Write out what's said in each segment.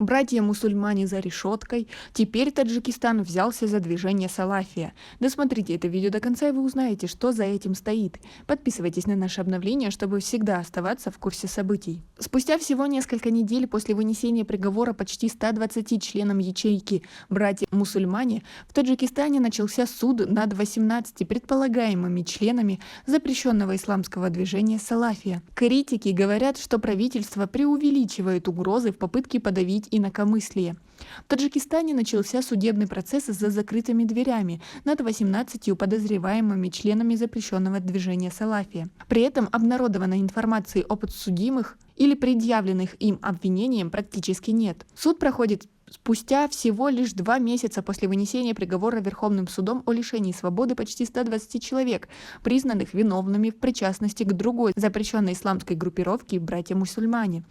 Братья-мусульмане за решеткой. Теперь Таджикистан взялся за движение Салафия. Досмотрите это видео до конца, и вы узнаете, что за этим стоит. Подписывайтесь на наши обновления, чтобы всегда оставаться в курсе событий. Спустя всего несколько недель после вынесения приговора почти 120 членам ячейки «Братья-мусульмане» в Таджикистане начался суд над 18 предполагаемыми членами запрещенного исламского движения Салафия. Критики говорят, что правительство преувеличивает угрозы в попытке подавить инакомыслие. В Таджикистане начался судебный процесс за закрытыми дверями над 18 подозреваемыми членами запрещенного движения Салафия. При этом обнародованной информации о подсудимых или предъявленных им обвинениям практически нет. Суд проходит спустя всего лишь 2 месяца после вынесения приговора Верховным судом о лишении свободы почти 120 человек, признанных виновными в причастности к другой запрещенной исламской группировке «Братья-мусульмане».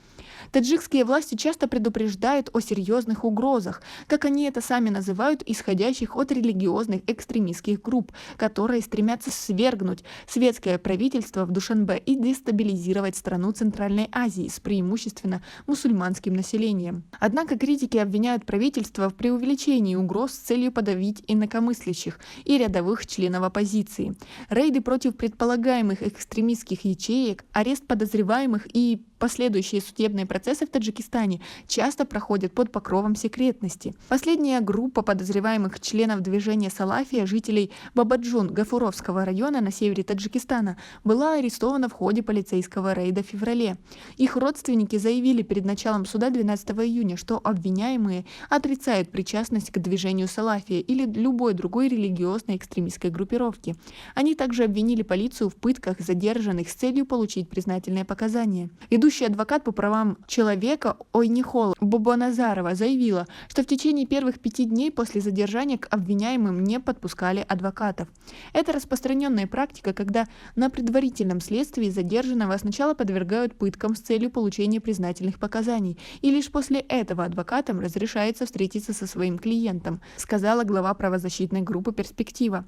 Таджикские власти часто предупреждают о серьезных угрозах, как они это сами называют, исходящих от религиозных экстремистских групп, которые стремятся свергнуть светское правительство в Душанбе и дестабилизировать страну Центральной Азии с преимущественно мусульманским населением. Однако критики обвиняют правительство в преувеличении угроз с целью подавить инакомыслящих и рядовых членов оппозиции. Рейды против предполагаемых экстремистских ячеек, арест подозреваемых и последующие судебные процессы в Таджикистане часто проходят под покровом секретности. Последняя группа подозреваемых членов движения Салафия, жителей Бабаджун Гафуровского района на севере Таджикистана, была арестована в ходе полицейского рейда в феврале. Их родственники заявили перед началом суда 12 июня, что обвиняемые отрицают причастность к движению Салафия или любой другой религиозной экстремистской группировке. Они также обвинили полицию в пытках задержанных с целью получить признательные показания. Ведущий адвокат по правам человека Ойнихол Бобоназарова заявила, что в течение первых 5 дней после задержания к обвиняемым не подпускали адвокатов. Это распространенная практика, когда на предварительном следствии задержанного сначала подвергают пыткам с целью получения признательных показаний, и лишь после этого адвокатам разрешается встретиться со своим клиентом, сказала глава правозащитной группы «Перспектива».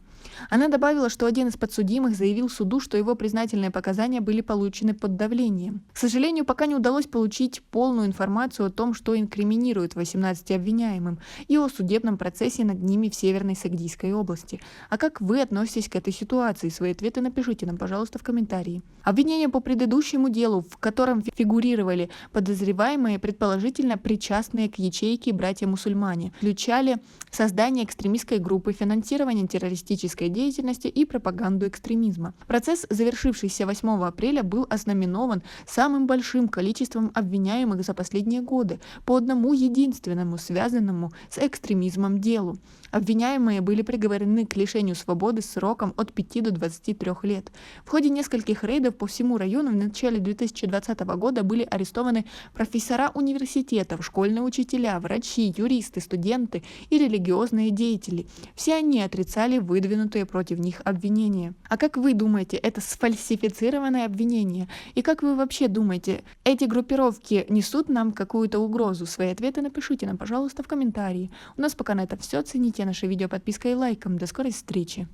Она добавила, что один из подсудимых заявил суду, что его признательные показания были получены под давлением. К сожалению, пока не удалось получить полную информацию о том, что инкриминирует 18 обвиняемым, и о судебном процессе над ними в Северной Сагдийской области. А как вы относитесь к этой ситуации? Свои ответы напишите нам, пожалуйста, в комментарии. Обвинения по предыдущему делу, в котором фигурировали подозреваемые, предположительно причастные к ячейке «Братья-мусульмане», включали создание экстремистской группы, финансирование террористической деятельности и пропаганду экстремизма. Процесс, завершившийся 8 апреля, был ознаменован самым большим количеством обвиняемых за последние годы по одному единственному связанному с экстремизмом делу. Обвиняемые были приговорены к лишению свободы с сроком от 5 до 23 лет. В ходе нескольких рейдов по всему району в начале 2020 года были арестованы профессора университетов, школьные учителя, врачи, юристы, студенты и религиозные деятели. Все они отрицали выдвинутые против них обвинения. А как вы думаете, это сфальсифицированное обвинение? И как вы вообще думаете, эти группировки несут нам какую-то угрозу? Свои ответы напишите нам, пожалуйста, в комментарии. У нас пока на этом все. Цените наше видео подпиской и лайком. До скорой встречи!